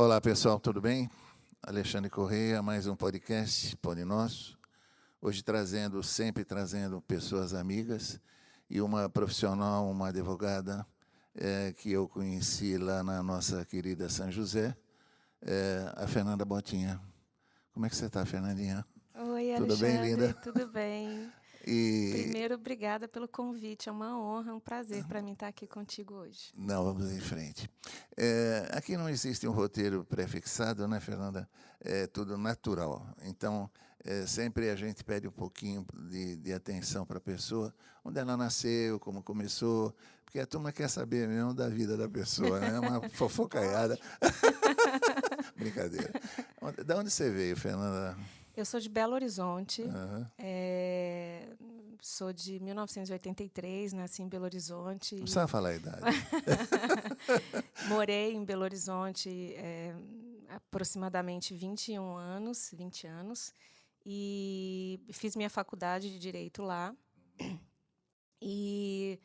Olá, pessoal, tudo bem? Alexandre Correia, mais um podcast, Pode Nosso. Hoje sempre trazendo pessoas amigas e uma profissional, uma advogada que eu conheci lá na nossa querida São José, a Fernanda Botinha. Como é que você está, Fernandinha? Oi, Tudo bem, Alexandre, linda? tudo bem? Primeiro, obrigada pelo convite, é uma honra, um prazer para mim estar aqui contigo hoje. Não, vamos em frente. Aqui não existe um roteiro prefixado, né, Fernanda? É tudo natural. Então, sempre a gente pede um pouquinho de atenção para a pessoa, onde ela nasceu, como começou, porque a turma quer saber mesmo da vida da pessoa, né? Uma fofocaiada. Brincadeira. Da onde você veio, Fernanda? Eu sou de Belo Horizonte, Uhum. Sou de 1983, nasci em Belo Horizonte. Não precisa falar a idade. Morei em Belo Horizonte aproximadamente 20 anos, e fiz minha faculdade de Direito lá. E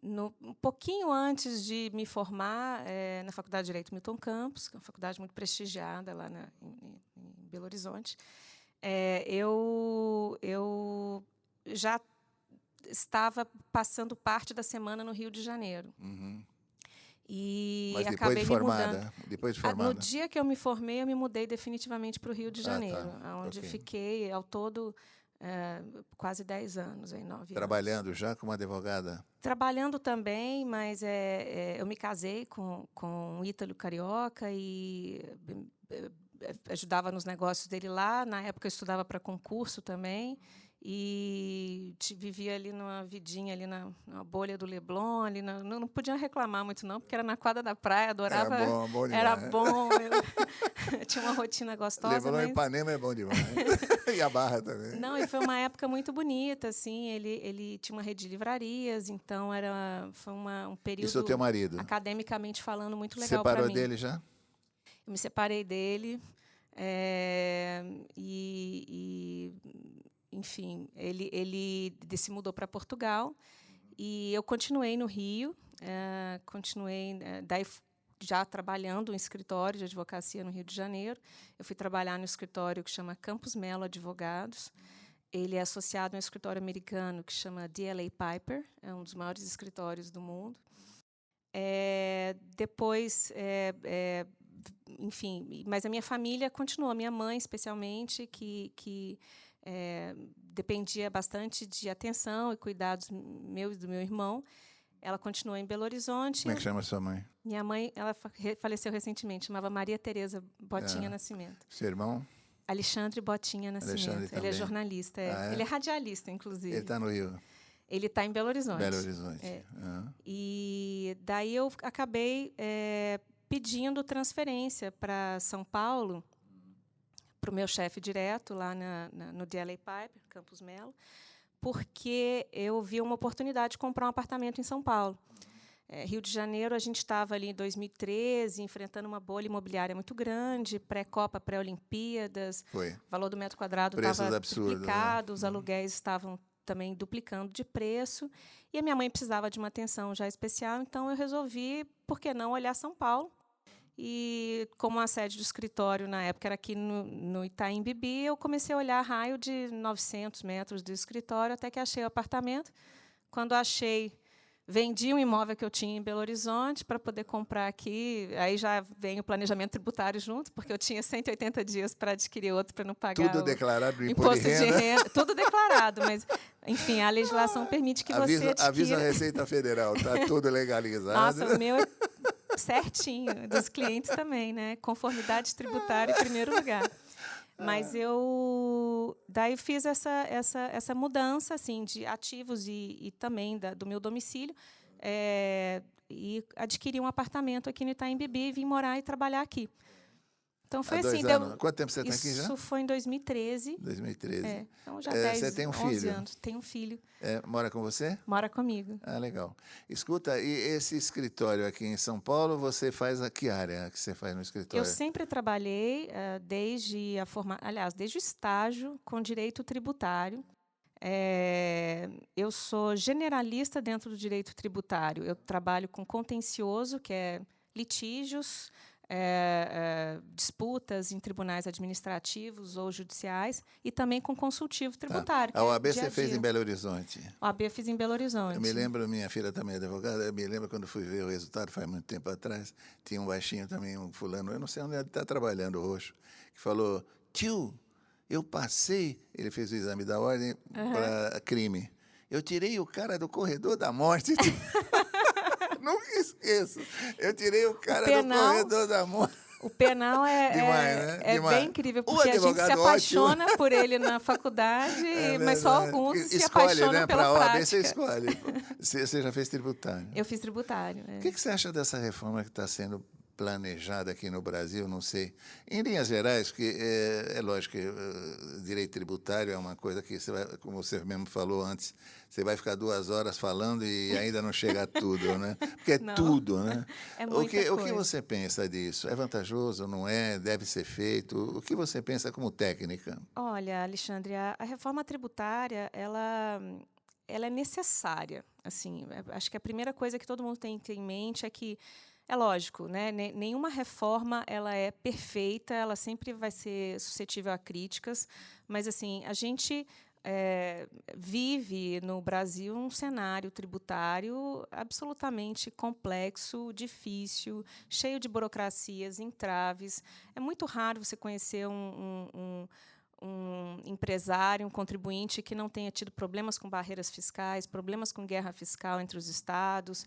um pouquinho antes de me formar na Faculdade de Direito Milton Campos, que é uma faculdade muito prestigiada lá em Belo Horizonte, eu já estava passando parte da semana no Rio de Janeiro. Uhum. E Mas acabei me mudando. depois de formada? No dia que eu me formei, eu me mudei definitivamente para o Rio de Janeiro, onde Ok. fiquei, ao todo, quase 10 anos, 9 anos. Trabalhando já como advogada? Trabalhando também, mas eu me casei com um ítalo carioca e ajudava nos negócios dele lá. Na época, eu estudava para concurso também. E vivia ali numa vidinha, ali na bolha do Leblon. Ali não podia reclamar muito, não, porque era na quadra da praia, adorava. Era bom demais. Era bom. Tinha uma rotina gostosa. Leblon e Ipanema é bom demais. E a Barra também. Não, e foi uma época muito bonita, assim. Ele tinha uma rede de livrarias, então foi um período. Isso é o teu marido? Academicamente falando, muito legal para mim. Separou dele já? Eu me separei dele. Enfim, ele se mudou para Portugal e eu continuei no Rio, daí já trabalhando em escritório de advocacia no Rio de Janeiro. Eu fui trabalhar no escritório que chama Campos Melo Advogados. Ele é associado a um escritório americano que chama DLA Piper, é um dos maiores escritórios do mundo. Depois, enfim, mas a minha família continuou, a minha mãe especialmente, que dependia bastante de atenção e cuidados meus e do meu irmão. Ela continuou em Belo Horizonte. Como é que chama sua mãe? Minha mãe, ela faleceu recentemente, chamava Maria Tereza Botinha Nascimento. Seu irmão? Alexandre Botinha Nascimento. Ele é jornalista, ele é radialista, inclusive. Ele está no Rio? Ele está em Belo Horizonte. Belo Horizonte. E daí eu acabei pedindo transferência para São Paulo, para o meu chefe direto, lá no DLA Piper, Campos Melo, porque eu vi uma oportunidade de comprar um apartamento em São Paulo. Rio de Janeiro, a gente estava ali em 2013, enfrentando uma bolha imobiliária muito grande, pré-Copa, pré-Olimpíadas. Foi. O valor do metro quadrado estava duplicado, os aluguéis estavam também duplicando de preço, e a minha mãe precisava de uma atenção já especial, então eu resolvi, por que não, olhar São Paulo. E, como a sede do escritório, na época, era aqui no Itaim Bibi, eu comecei a olhar raio de 900 metros do escritório, até que achei o apartamento. Quando achei, vendi um imóvel que eu tinha em Belo Horizonte para poder comprar aqui. Aí já vem o planejamento tributário junto, porque eu tinha 180 dias para adquirir outro para não pagar tudo declarado no imposto de renda. Tudo declarado, mas, enfim, a legislação permite que você adquira. Avisa a Receita Federal, está tudo legalizado. Nossa, o meu é certinho, dos clientes também, né? Conformidade tributária em primeiro lugar. Mas eu daí fiz essa mudança assim de ativos e também do meu domicílio, e adquiri um apartamento aqui no Itaim Bibi e vim morar e trabalhar aqui. Então foi assim. Quanto tempo você está aqui já? Isso foi em 2013. 2013. Então já 10, você tem um 11 filho? anos. Tenho um filho. Mora com você? Mora comigo. Ah, legal. Escuta, e esse escritório aqui em São Paulo, você faz a que área que você faz no escritório? Eu sempre trabalhei desde o estágio com direito tributário. Eu sou generalista dentro do direito tributário. Eu trabalho com contencioso, que é litígios, disputas em tribunais administrativos ou judiciais e também com consultivo tributário. A OAB você fez em Belo Horizonte? A OAB eu fiz em Belo Horizonte. Eu me lembro, minha filha também é advogada, eu me lembro quando fui ver o resultado, faz muito tempo atrás, tinha um baixinho também, um fulano, eu não sei onde ele está trabalhando, roxo, que falou, tio, eu passei, ele fez o exame da ordem para crime, eu tirei o cara do corredor da morte. Nunca esqueço. Eu tirei o cara do corredor da morte. O penal Demais, né? Demais. Bem incrível, porque a gente se apaixona ótimo. Por ele na faculdade, mas só alguns se apaixonam, né? Pela prática. OAB você escolhe. Você já fez tributário? Eu fiz tributário. O que você acha dessa reforma que está sendo planejada aqui no Brasil? Não sei. Em linhas gerais, porque é lógico que direito tributário é uma coisa que, você vai, como você mesmo falou antes, você vai ficar 2 horas falando e ainda não chega a tudo, né? Porque é tudo, né? É muita coisa. O que você pensa disso? É vantajoso, não é? Deve ser feito? O que você pensa como técnica? Olha, Alexandre, a reforma tributária, ela é necessária. Assim, acho que a primeira coisa que todo mundo tem que ter em mente é que é lógico, né? Nenhuma reforma ela é perfeita, ela sempre vai ser suscetível a críticas, mas assim a gente vive no Brasil um cenário tributário absolutamente complexo, difícil, cheio de burocracias, entraves. É muito raro você conhecer um empresário, um contribuinte que não tenha tido problemas com barreiras fiscais, problemas com guerra fiscal entre os estados,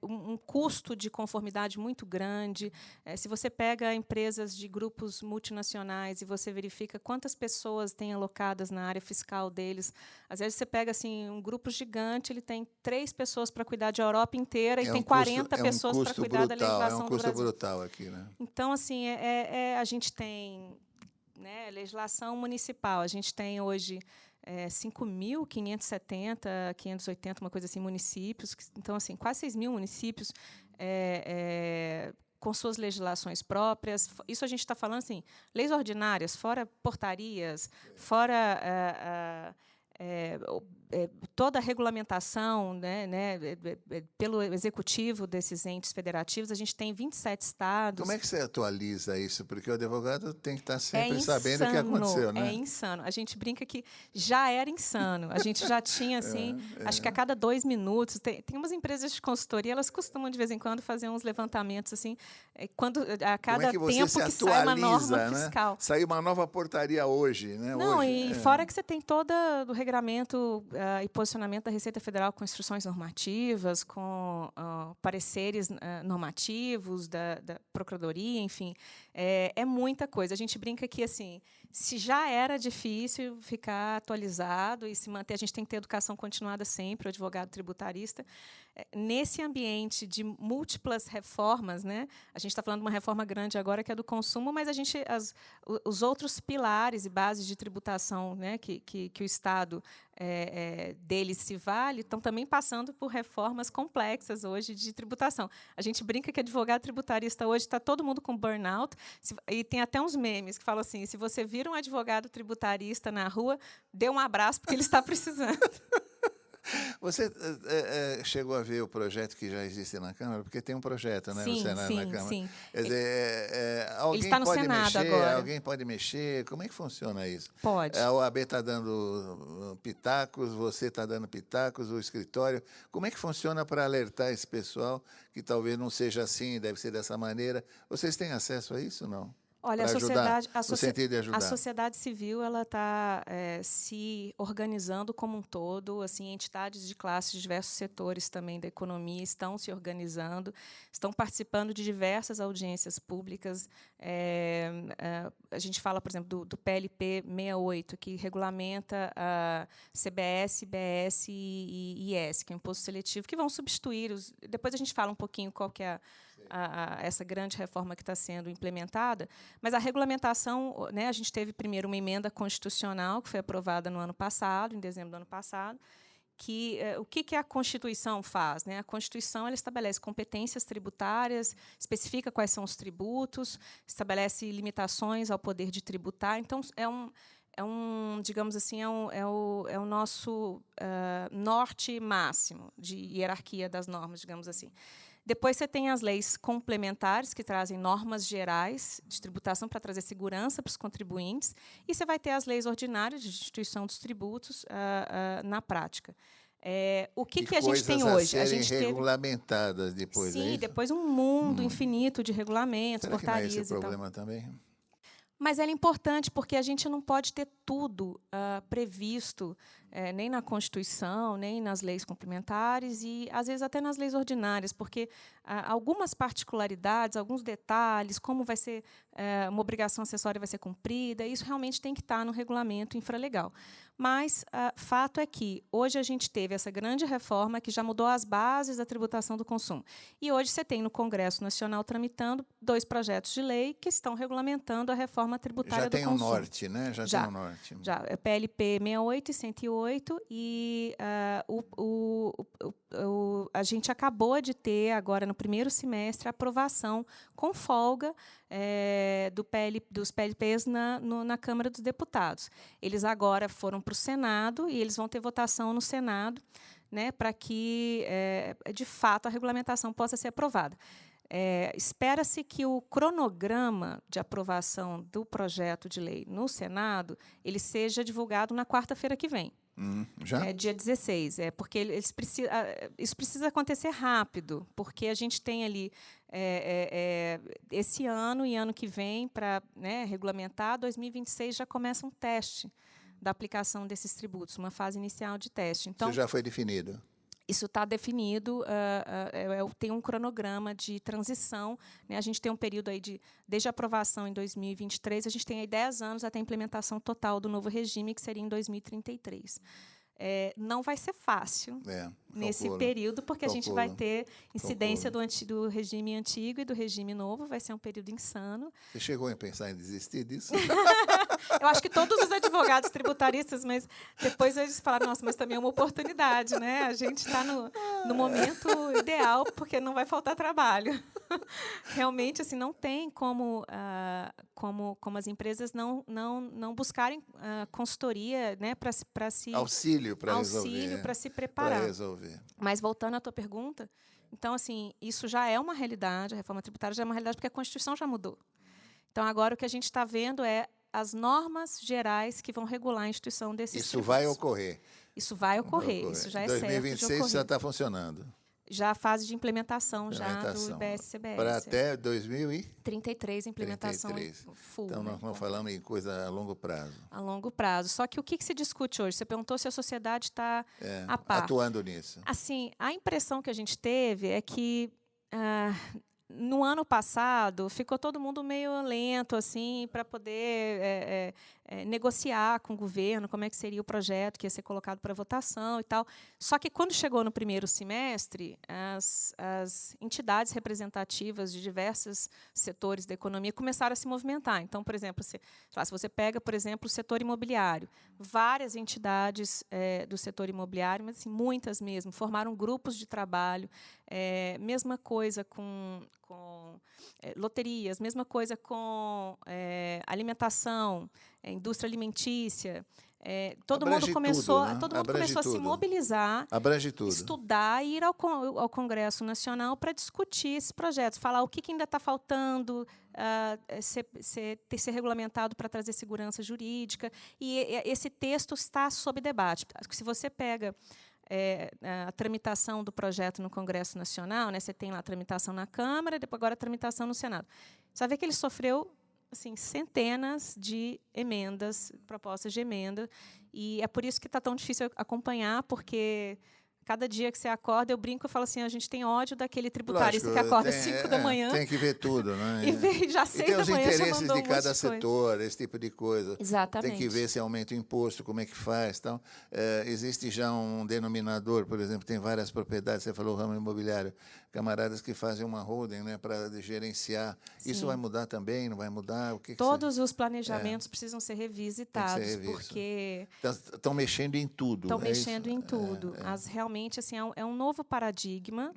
um custo de conformidade muito grande. Se você pega empresas de grupos multinacionais e você verifica quantas pessoas têm alocadas na área fiscal deles, às vezes você pega assim, um grupo gigante, ele tem 3 pessoas para cuidar de Europa inteira e tem 40 pessoas para cuidar da legislação do Brasil. É um custo brutal aqui, né? Então, assim, a gente tem, né, legislação municipal. A gente tem hoje 5.570, 580, uma coisa assim, municípios. Então, assim, quase 6.000 municípios com suas legislações próprias. Isso a gente está falando, assim, leis ordinárias, fora portarias, fora toda a regulamentação, né, pelo executivo desses entes federativos. A gente tem 27 estados. Como é que você atualiza isso? Porque o advogado tem que estar sempre sabendo o que aconteceu, né? É insano. A gente brinca que já era insano. A gente já tinha, assim, acho que a cada 2 minutos... Tem umas empresas de consultoria, elas costumam, de vez em quando, fazer uns levantamentos, assim, a cada tempo que sai uma norma fiscal. Saiu uma nova portaria hoje, né? Não, hoje, fora que você tem todo o regramento e posicionamento da Receita Federal com instruções normativas, com pareceres normativos da Procuradoria, enfim, é muita coisa. A gente brinca que, assim, se já era difícil ficar atualizado e se manter, a gente tem que ter educação continuada sempre, o advogado tributarista. Nesse ambiente de múltiplas reformas, né? A gente está falando de uma reforma grande agora, que é do consumo, mas os outros pilares e bases de tributação, né, que o Estado dele se vale, estão também passando por reformas complexas hoje de tributação. A gente brinca que advogado tributarista hoje está todo mundo com burnout, e tem até uns memes que falam assim, se você vira um advogado tributarista na rua, dê um abraço, porque ele está precisando. Você chegou a ver o projeto que já existe na Câmara? Porque tem um projeto, né, no Senado, na Câmara. Sim. Quer dizer, alguém ele está no pode Senado mexer, agora. alguém pode mexer. Como é que funciona isso? Pode. A OAB está dando pitacos, você está dando pitacos, o escritório. Como é que funciona para alertar esse pessoal que talvez não seja assim, deve ser dessa maneira? Vocês têm acesso a isso, não? Olha, no sentido de ajudar. A sociedade civil ela está se organizando como um todo, assim, entidades de classe de diversos setores também da economia estão se organizando, estão participando de diversas audiências públicas. A gente fala, por exemplo, do PLP 68, que regulamenta a CBS, IBS e IS, que é o imposto seletivo, que vão substituir depois a gente fala um pouquinho qual que é essa grande reforma que está sendo implementada, mas a regulamentação, né, a gente teve primeiro uma emenda constitucional que foi aprovada no ano passado, em dezembro do ano passado, que o que a Constituição faz, né? A Constituição ela estabelece competências tributárias, especifica quais são os tributos, estabelece limitações ao poder de tributar. Então digamos assim, é o nosso norte máximo de hierarquia das normas, digamos assim. Depois você tem as leis complementares, que trazem normas gerais de tributação para trazer segurança para os contribuintes, e você vai ter as leis ordinárias de instituição dos tributos na prática. O que a gente tem hoje? A gente regulamentadas depois, sim, depois um mundo infinito de regulamentos, Será portarias que não é esse e problema tal. também? Mas ela é importante porque a gente não pode ter tudo previsto, nem na Constituição, nem nas leis complementares e, às vezes, até nas leis ordinárias, porque algumas particularidades, alguns detalhes, como vai ser uma obrigação acessória vai ser cumprida, isso realmente tem que estar no regulamento infralegal. Mas fato é que hoje a gente teve essa grande reforma que já mudou as bases da tributação do consumo. E hoje você tem no Congresso Nacional tramitando 2 projetos de lei que estão regulamentando a reforma tributária do consumo. Já tem o norte, né? Já tem o norte. Já, é PLP 68 e 108, e a gente acabou de ter, agora no primeiro semestre, a aprovação com folga dos PLPs na Câmara dos Deputados. Eles agora foram para o Senado e eles vão ter votação no Senado, né, para que, de fato, a regulamentação possa ser aprovada. Espera-se que o cronograma de aprovação do projeto de lei no Senado ele seja divulgado na quarta-feira que vem. Já? Dia 16. Porque isso precisa acontecer rápido, porque a gente tem ali esse ano e ano que vem para, né, regulamentar. 2026 já começa um teste da aplicação desses tributos, uma fase inicial de teste. Então, isso já foi definido? Isso está definido, tem um cronograma de transição, né? A gente tem um período aí desde a aprovação em 2023, a gente tem aí 10 anos até a implementação total do novo regime, que seria em 2033. Não vai ser fácil nesse período, porque a gente vai ter incidência do regime antigo e do regime novo, vai ser um período insano. Você chegou a pensar em desistir disso? Eu acho que todos os advogados tributaristas, mas depois eles falaram, nossa, mas também é uma oportunidade, né? A gente está no momento ideal, porque não vai faltar trabalho. Realmente, assim, não tem como as empresas não buscarem consultoria, né, para se auxílio para se preparar. Para resolver. Mas voltando à tua pergunta, então, assim, isso já é uma realidade, a reforma tributária já é uma realidade porque a Constituição já mudou. Então, agora o que a gente está vendo é as normas gerais que vão regular a instituição desses tributos. Isso vai ocorrer. Isso vai ocorrer. Isso já é certo de ocorrer. 2026 já está funcionando. Já a fase de implementação já do IBS-CBS. Para até 2033, implementação full. Então, nós não falamos em coisa a longo prazo. A longo prazo. Só que o que se discute hoje? Você perguntou se a sociedade está a par. Atuando nisso. Assim, a impressão que a gente teve é que no ano passado ficou todo mundo meio lento assim para poder negociar com o governo como é que seria o projeto que ia ser colocado para votação e tal. Só que quando chegou no primeiro semestre, as entidades representativas de diversos setores da economia começaram a se movimentar. Então, por exemplo, se você pega, por exemplo, o setor imobiliário, várias entidades do setor imobiliário, mas assim, muitas mesmo, formaram grupos de trabalho. Mesma coisa com loterias, mesma coisa com alimentação, indústria alimentícia. Todo mundo começou a se mobilizar, estudar e ir ao Congresso Nacional para discutir esses projetos, falar o que ainda está faltando ser regulamentado para trazer segurança jurídica. E esse texto está sob debate. Se você pega a tramitação do projeto no Congresso Nacional, né, você tem lá a tramitação na Câmara, depois agora a tramitação no Senado. Você vai ver que ele sofreu assim, centenas de emendas, propostas de emenda, e é por isso que está tão difícil acompanhar, porque cada dia que você acorda, eu brinco e falo assim, a gente tem ódio daquele tributarista que acorda às 5 da manhã. Tem que ver tudo, né? E vê já 6 da manhã já mandou tem os interesses de cada setor, esse tipo de coisa. Exatamente. Tem que ver se aumenta o imposto, como é que faz. Então, existe já um denominador, por exemplo, tem várias propriedades, você falou ramo imobiliário, camaradas que fazem uma holding, né, para gerenciar. Sim. Isso vai mudar também? Não vai mudar? Todos os planejamentos precisam ser revisitados, porque estão mexendo em tudo. Estão mexendo em tudo. Realmente assim, é um novo paradigma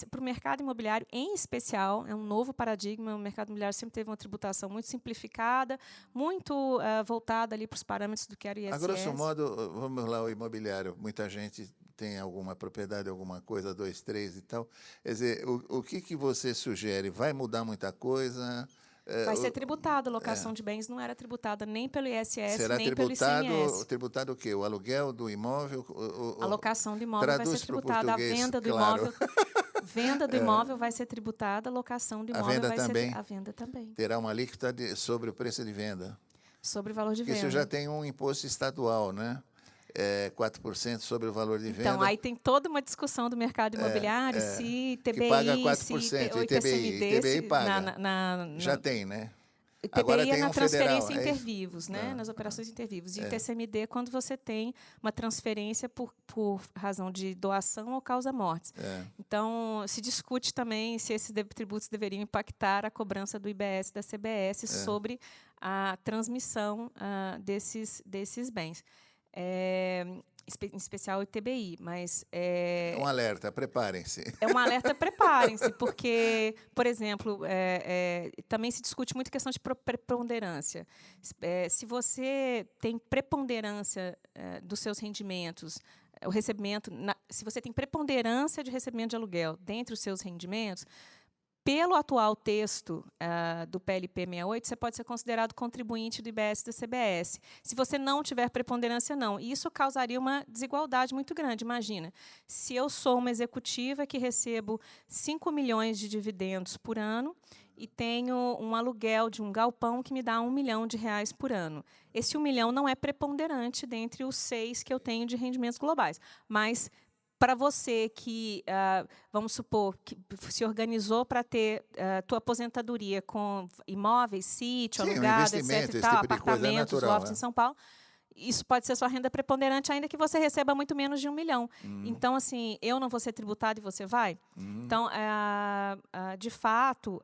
para o mercado imobiliário, em especial, é um novo paradigma. O mercado imobiliário sempre teve uma tributação muito simplificada, muito voltada ali para os parâmetros do que era o ISS. A grosso modo, vamos lá, o imobiliário, muita gente tem alguma propriedade, alguma coisa, 2, 3 e tal. Quer dizer, o que você sugere? Vai mudar muita coisa? Vai ser tributado. Locação de bens não era tributada nem pelo ISS, será nem pelo ICMS. Tributado o quê? O aluguel do imóvel? A locação do imóvel vai ser tributada. A venda do imóvel... Venda do imóvel vai ser tributada, a locação do imóvel vai ser... A venda também. Terá uma alíquota sobre o preço de venda. Sobre o valor de venda. Isso já tem um imposto estadual, né? 4% sobre o valor de venda. Então, aí tem toda uma discussão do mercado imobiliário, se TBI, que paga 4%, se ITBI paga. Já tem, né? ITBI agora tem na transferência intervivos, né? Nas operações intervivos. E ITCMD quando você tem uma transferência por razão de doação ou causa-mortes. Então, se discute também se esses tributos deveriam impactar a cobrança do IBS e da CBS sobre a transmissão desses bens. Em especial o ITBI, mas... um alerta, preparem-se. É um alerta, preparem-se, porque, por exemplo, também se discute muito a questão de preponderância. Se você tem preponderância dos seus rendimentos, o recebimento, se você tem preponderância de recebimento de aluguel dentre os seus rendimentos, pelo atual texto do PLP 68, você pode ser considerado contribuinte do IBS e do CBS. Se você não tiver preponderância, não. E isso causaria uma desigualdade muito grande. Imagina, se eu sou uma executiva que recebo 5 milhões de dividendos por ano e tenho um aluguel de um galpão que me dá R$1 milhão por ano. Esse 1 milhão não é preponderante dentre os 6 que eu tenho de rendimentos globais, mas... Para você que, vamos supor, que se organizou para ter tua aposentadoria com imóveis, sítio, alugado, etc. E tal, tipo apartamentos, lofts em São Paulo, isso pode ser sua renda preponderante, ainda que você receba muito menos de 1 milhão. Então, assim, eu não vou ser tributado e você vai? Então, de fato...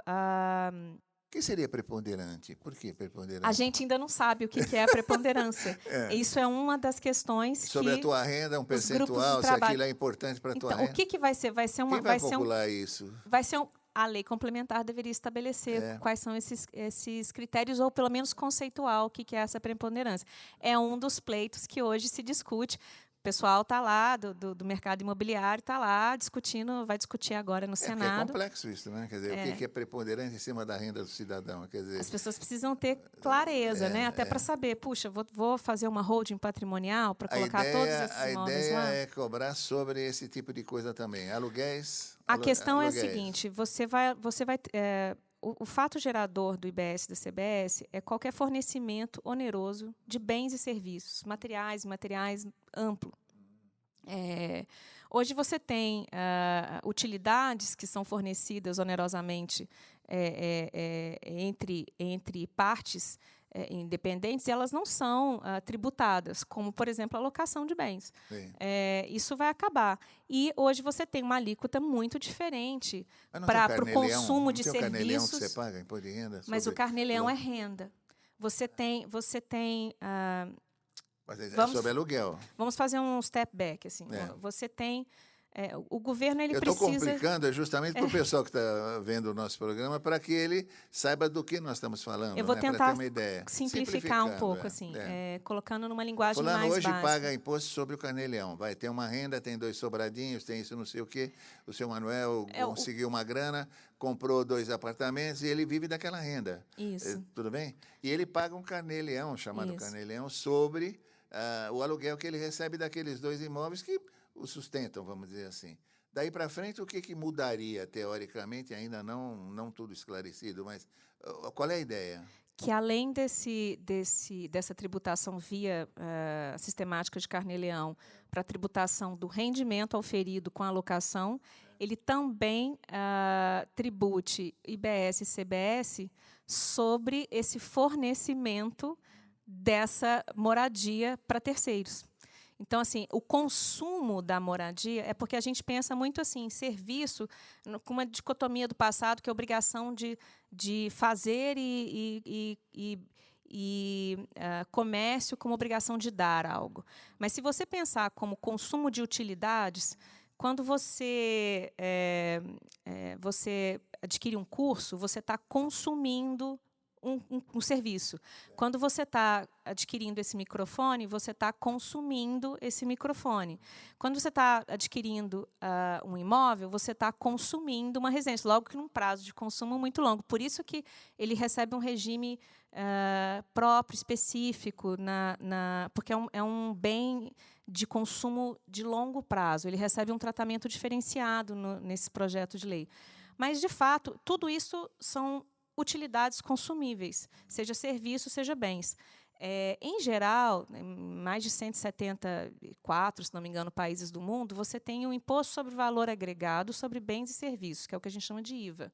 O que seria preponderante? Por que preponderante? A gente ainda não sabe o que é a preponderância. Isso é uma das questões sobre a tua renda, um percentual, se aquilo é importante para a tua renda. Então, o que vai ser? Vai ser uma... Quem vai popular isso? Vai ser a lei complementar deveria estabelecer quais são esses critérios, ou pelo menos conceitual o que é essa preponderância. É um dos pleitos que hoje se discute. O pessoal está lá, do mercado imobiliário, está lá discutindo, vai discutir agora no Senado. É complexo isso, né? Quer dizer, o que é preponderante em cima da renda do cidadão? Quer dizer, as pessoas precisam ter clareza, né? Até para saber, puxa, vou fazer uma holding patrimonial para colocar todos esses imóveis lá? A ideia é cobrar sobre esse tipo de coisa também. Aluguéis? A questão é a seguinte, você vai o fato gerador do IBS e do CBS é qualquer fornecimento oneroso de bens e serviços, materiais amplo. Hoje você tem utilidades que são fornecidas onerosamente entre partes independentes, e elas não são tributadas, como, por exemplo, a locação de bens. Isso vai acabar. E hoje você tem uma alíquota muito diferente para o consumo de serviços. O carnê-leão que você paga imposto de renda? Mas o carnê-leão é renda. Você tem mas é sobre aluguel. Vamos fazer um step back. Assim. Você tem... o governo precisa... Eu estou complicando justamente para o pessoal que está vendo o nosso programa, para que ele saiba do que nós estamos falando. Eu vou tentar ter uma ideia. simplificar um pouco, colocando numa linguagem mais básica. Fulano hoje paga imposto sobre o carnê-leão. Vai ter uma renda, tem 2 sobradinhos, tem isso não sei o quê. O seu Manuel conseguiu uma grana, comprou 2 apartamentos e ele vive daquela renda. Isso. Tudo bem? E ele paga um carnê-leão, chamado carnê-leão, sobre o aluguel que ele recebe daqueles 2 imóveis que o sustentam, vamos dizer assim. Daí para frente, o que mudaria, teoricamente, ainda não tudo esclarecido, mas qual é a ideia? Que além dessa tributação via sistemática de carnê-leão para a tributação do rendimento auferido com a alocação, ele também tribute IBS e CBS sobre esse fornecimento dessa moradia para terceiros. Então, assim, o consumo da moradia é porque a gente pensa muito assim, em serviço, com uma dicotomia do passado, que é a obrigação de fazer e comércio como obrigação de dar algo. Mas se você pensar como consumo de utilidades, quando você adquire um curso, você está consumindo um serviço. Quando você está adquirindo esse microfone, você está consumindo esse microfone. Quando você está adquirindo um imóvel, você está consumindo uma residência, logo que num prazo de consumo muito longo. Por isso que ele recebe um regime próprio, específico, porque é um bem de consumo de longo prazo. Ele recebe um tratamento diferenciado nesse projeto de lei. Mas, de fato, tudo isso são utilidades consumíveis, seja serviço, seja bens. Em geral, em mais de 174, se não me engano, países do mundo, você tem um imposto sobre valor agregado sobre bens e serviços, que é o que a gente chama de IVA.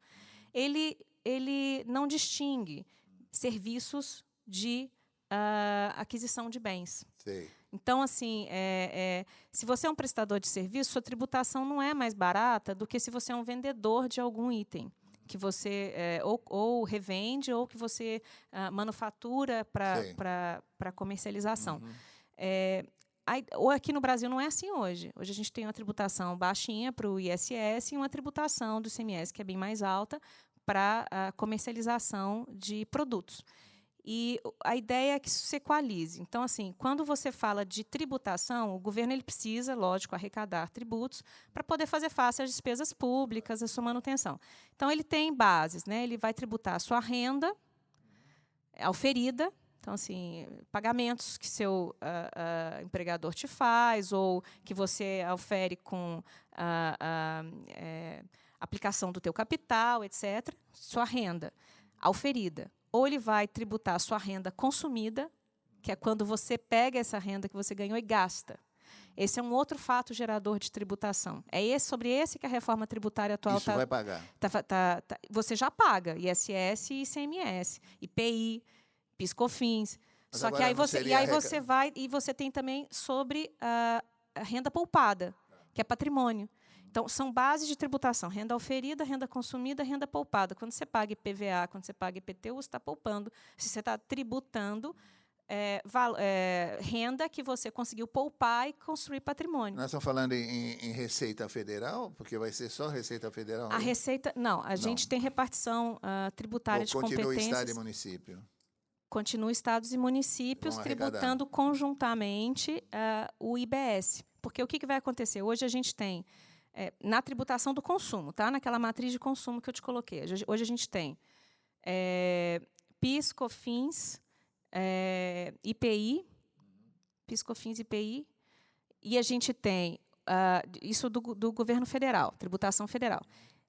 Ele não distingue serviços de aquisição de bens. Sim. Então, assim, se você é um prestador de serviço, sua tributação não é mais barata do que se você é um vendedor de algum item, que você ou revende ou que você manufatura para comercialização. Ou aqui no Brasil não é assim hoje. Hoje a gente tem uma tributação baixinha para o ISS e uma tributação do ICMS, que é bem mais alta, para a comercialização de produtos. E a ideia é que isso se equalize. Então, assim, quando você fala de tributação, o governo ele precisa, lógico, arrecadar tributos para poder fazer face às despesas públicas, à sua manutenção. Então, ele tem bases, né? Ele vai tributar a sua renda auferida, então, assim, pagamentos que seu empregador te faz ou que você aufere com aplicação do teu capital, etc., sua renda auferida. Ou ele vai tributar a sua renda consumida, que é quando você pega essa renda que você ganhou e gasta. Esse é um outro fato gerador de tributação. Sobre esse que a reforma tributária atual Isso vai pagar. Você já paga ISS e ICMS, IPI, PIS/COFINS. Mas só que aí você tem também sobre a renda poupada, que é patrimônio. Então, são bases de tributação: renda auferida, renda consumida, renda poupada. Quando você paga IPVA, quando você paga IPTU, você está poupando. Se você está tributando renda que você conseguiu poupar e construir patrimônio. Nós estamos falando em Receita Federal, porque vai ser só Receita Federal? A Receita... Não, a gente tem repartição tributária de competências. Continua Estado e município? Continua estados e municípios tributando conjuntamente o IBS. Porque o que vai acontecer? Hoje a gente tem... na tributação do consumo, tá? Naquela matriz de consumo que eu te coloquei. Hoje a gente tem PIS, COFINS, IPI, PIS, COFINS, IPI, e a gente tem isso do governo federal, tributação federal.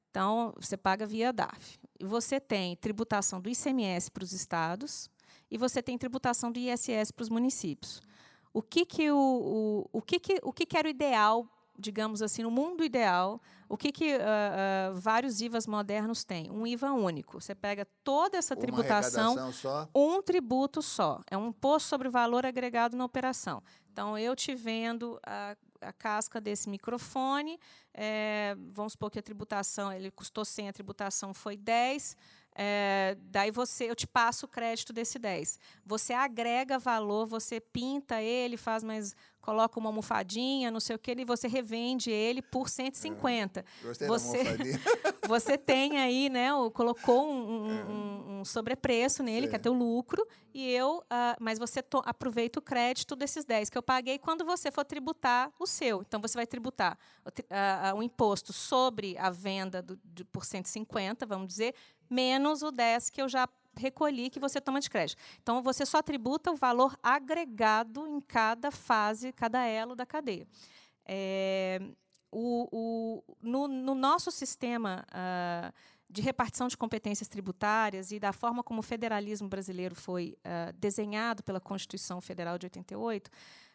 Então, você paga via DARF. E você tem tributação do ICMS para os estados e você tem tributação do ISS para os municípios. O que era o ideal, digamos assim, no mundo ideal, o que vários IVAs modernos têm? Um IVA único. Você pega toda essa tributação, um tributo só. É um imposto sobre o valor agregado na operação. Então, eu te vendo a casca desse microfone, vamos supor que a tributação, ele custou 100, a tributação foi 10, daí eu te passo o crédito desse 10. Você agrega valor, você pinta ele, coloca uma almofadinha, não sei o que, e você revende ele por 150. Gostei da almofadinha. Você tem aí, né, colocou um sobrepreço nele, que é teu lucro, mas você aproveita o crédito desses 10 que eu paguei quando você for tributar o seu. Então, você vai tributar o imposto sobre a venda por 150, vamos dizer, menos o 10 que eu já recolhi, que você toma de crédito. Então, você só tributa o valor agregado em cada fase, cada elo da cadeia. No nosso sistema de repartição de competências tributárias e da forma como o federalismo brasileiro foi desenhado pela Constituição Federal de 88,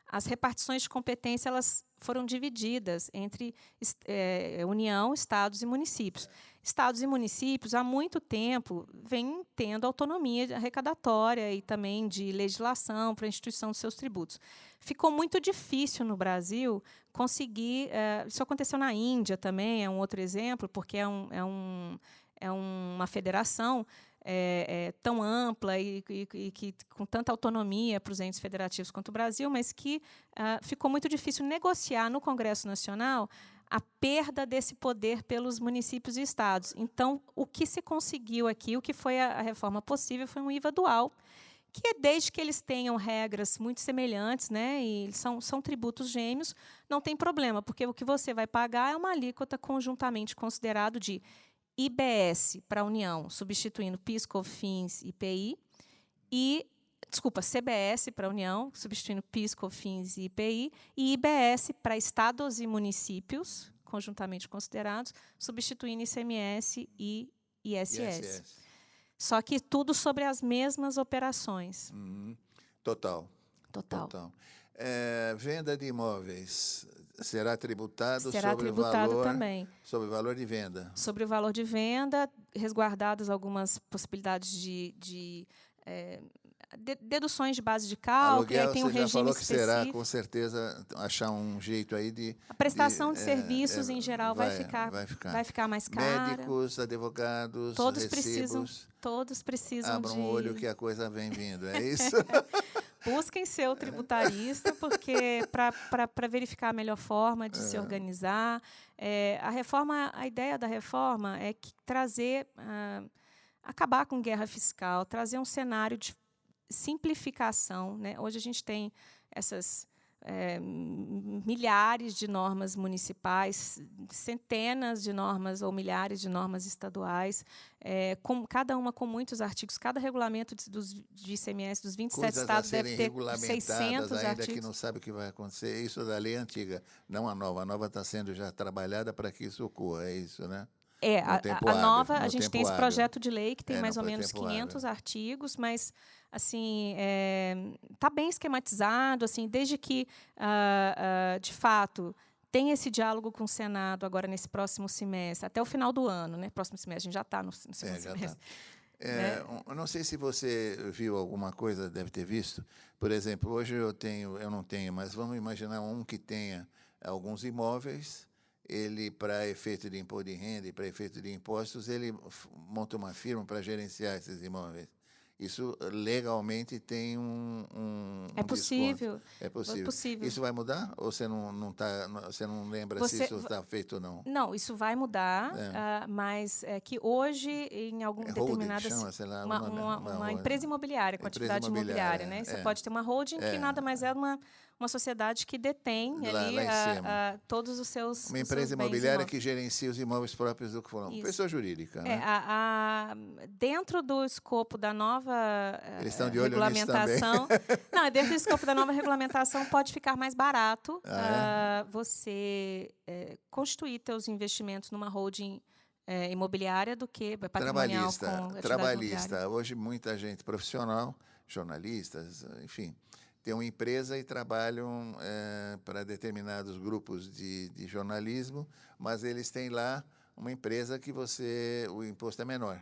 as repartições de competência elas foram divididas entre União, estados e municípios. Estados e municípios, há muito tempo, vêm tendo autonomia arrecadatória e também de legislação para a instituição dos seus tributos. Ficou muito difícil no Brasil conseguir... isso aconteceu na Índia também, é um outro exemplo, porque é uma federação tão ampla e que com tanta autonomia para os entes federativos quanto o Brasil, mas que ficou muito difícil negociar no Congresso Nacional a perda desse poder pelos municípios e estados. Então, o que se conseguiu aqui, o que foi a reforma possível, foi um IVA dual, que é desde que eles tenham regras muito semelhantes, né, e são tributos gêmeos, não tem problema, porque o que você vai pagar é uma alíquota conjuntamente considerado de IBS para a União, substituindo PIS, COFINS e IPI, CBS para a União, substituindo PIS, COFINS e IPI, e IBS para estados e municípios, conjuntamente considerados, substituindo ICMS e ISS. Só que tudo sobre as mesmas operações. Total. Venda de imóveis será tributado sobre o valor também. Sobre o valor de venda. Sobre o valor de venda, resguardadas algumas possibilidades de deduções de base de cálculo, aí tem um regime falou que específico. será, com certeza, achar um jeito aí de... A prestação de serviços, em geral, vai ficar mais cara. Médicos, advogados, Todos precisam Abram o olho que a coisa vem vindo, é isso? Busquem seu tributarista, porque para verificar a melhor forma de se organizar. A ideia da reforma é acabar com guerra fiscal, trazer um cenário de simplificação, né? Hoje a gente tem essas milhares de normas municipais, centenas de normas ou milhares de normas estaduais, cada uma com muitos artigos. Cada regulamento de ICMS dos 27 estados deve ter 600 ainda artigos. Que não sabe o que vai acontecer. Isso da lei antiga, não a nova. A nova está sendo já trabalhada para que isso ocorra, é isso, né? A nova, a gente tem esse projeto de lei que tem mais ou menos 500 artigos, mas assim está bem esquematizado, assim, desde que, de fato, tem esse diálogo com o Senado agora nesse próximo semestre, até o final do ano, né? Próximo semestre, a gente já está no segundo semestre. Eu não sei se você viu alguma coisa, deve ter visto. Por exemplo, hoje eu não tenho, mas vamos imaginar um que tenha alguns imóveis. Ele, para efeito de imposto de renda e para efeito de impostos, ele monta uma firma para gerenciar esses imóveis. Isso legalmente tem um possível. Desconto. É possível. Isso vai mudar? Ou você não lembra se isso está feito ou não? Não, isso vai mudar, mas que hoje, em determinadas... Chama, sei lá, uma empresa imobiliária, com atividade imobiliária. Né? Você pode ter uma holding que nada mais é uma sociedade que detém todos os seus uma empresa imobiliária que gerencia os imóveis próprios do que foram. Pessoa jurídica. Né? Dentro do escopo da nova Eles estão de olho regulamentação. Não, dentro do escopo da nova regulamentação pode ficar mais barato você constituir seus investimentos numa holding imobiliária do que patrimonial trabalhista. Hoje muita gente profissional, jornalistas, enfim, tem uma empresa e trabalham para determinados grupos de jornalismo, mas eles têm lá uma empresa que o imposto é menor.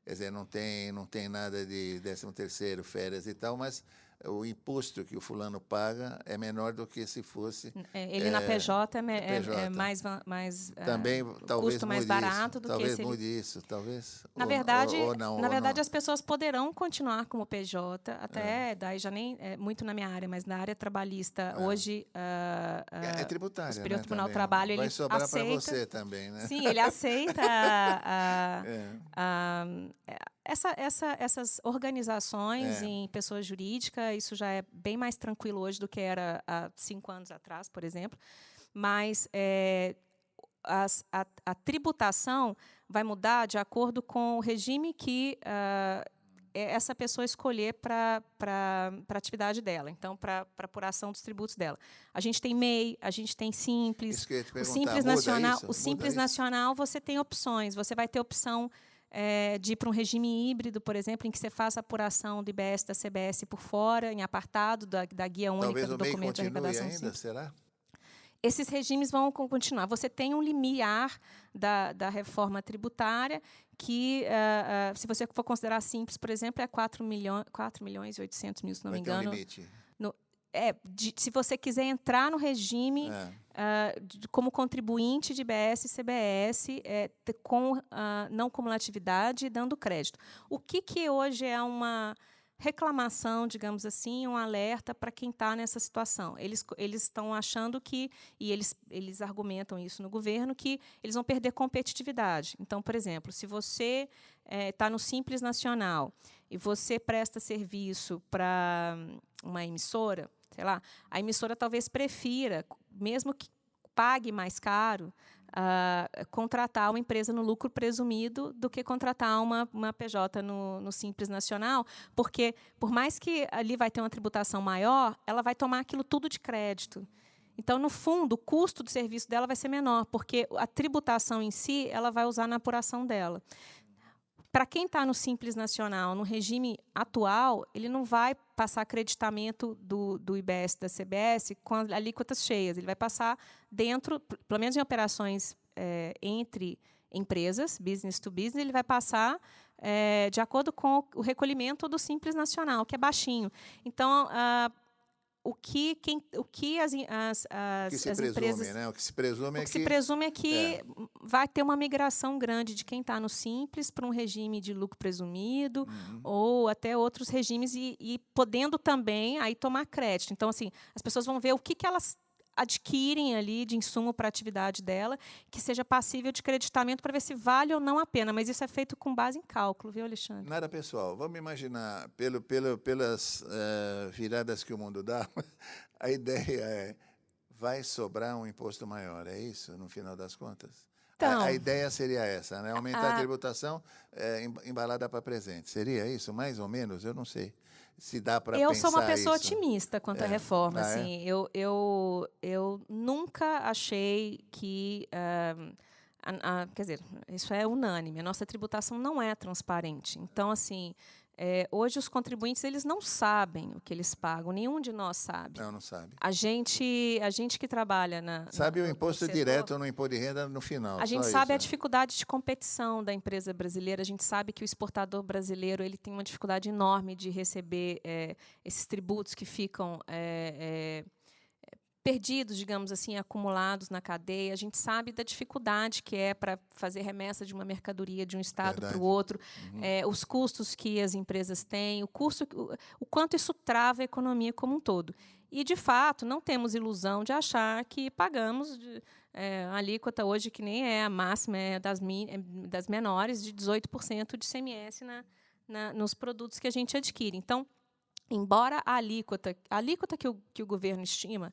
Quer dizer, não tem nada de 13º, férias e tal, mas o imposto que o fulano paga é menor do que se fosse... Ele na PJ é mais também, talvez custo mais barato do talvez que... Talvez mude isso, talvez. Na verdade, as pessoas poderão continuar como PJ, até daí já nem muito na minha área, mas na área trabalhista, hoje... é tributária, o Superior né, Tribunal também. do Trabalho, vai ele sobrar aceita... para você também, né? Sim, ele aceita essas organizações em pessoa jurídica. Isso já é bem mais tranquilo hoje do que era há 5 anos atrás, por exemplo. Mas a tributação vai mudar de acordo com o regime que essa pessoa escolher para a atividade dela, então, para a apuração dos tributos dela. A gente tem MEI, a gente tem Simples. O Simples Nacional, Nacional, você tem opções. Você vai ter opção de ir para um regime híbrido, por exemplo, em que você faça a apuração do IBS da CBS por fora, em apartado da guia única do documento de arrecadação ainda, será? Esses regimes vão continuar. Você tem um limiar da reforma tributária que, se você for considerar Simples, por exemplo, é 4.800.000, se não me engano. Vai ter um limite. Se você quiser entrar no regime como contribuinte de IBS e CBS, com não cumulatividade e dando crédito. O que hoje é uma reclamação, digamos assim, um alerta para quem está nessa situação. Eles estão achando que, e eles argumentam isso no governo, que eles vão perder competitividade. Então, por exemplo, se você está no Simples Nacional e você presta serviço para uma emissora, sei lá, a emissora talvez prefira, mesmo que pague mais caro, contratar uma empresa no lucro presumido do que contratar uma PJ no Simples Nacional, porque, por mais que ali vai ter uma tributação maior, ela vai tomar aquilo tudo de crédito. Então, no fundo, o custo do serviço dela vai ser menor, porque a tributação em si ela vai usar na apuração dela. Para quem está no Simples Nacional, no regime atual, ele não vai passar acreditamento do IBS, da CBS, com alíquotas cheias. Ele vai passar dentro, pelo menos em operações entre empresas, business to business, ele vai passar de acordo com o recolhimento do Simples Nacional, que é baixinho. Então, o que as empresas, né? O que se presume é que vai ter uma migração grande de quem está no Simples para um regime de lucro presumido, ou até outros regimes, e podendo também aí tomar crédito. Então, assim, as pessoas vão ver o que elas adquirem ali de insumo para a atividade dela, que seja passível de creditamento para ver se vale ou não a pena. Mas isso é feito com base em cálculo, viu, Alexandre? Nada pessoal. Vamos imaginar, pelas viradas que o mundo dá, a ideia é, vai sobrar um imposto maior, é isso, no final das contas? Então, a ideia seria essa, né? Aumentar a tributação embalada para presente. Seria isso, mais ou menos? Eu não sei. Se dá para pensar. Eu sou uma pessoa otimista quanto à reforma. Assim, eu nunca achei que... quer dizer, isso é unânime. A nossa tributação não é transparente. Então, assim, hoje os contribuintes eles não sabem o que eles pagam. Nenhum de nós sabe. Não sabe. A gente que trabalha sabe o imposto direto ou no imposto de renda no final. A gente sabe a dificuldade de competição da empresa brasileira. A gente sabe que o exportador brasileiro ele tem uma dificuldade enorme de receber esses tributos que ficam perdidos, digamos assim, acumulados na cadeia. A gente sabe da dificuldade que é para fazer remessa de uma mercadoria de um estado para o outro, os custos que as empresas têm, o quanto isso trava a economia como um todo. E, de fato, não temos ilusão de achar que pagamos a alíquota hoje, que nem é a máxima, das menores, de 18% de ICMS nos produtos que a gente adquire. Então, embora a alíquota que o governo estima,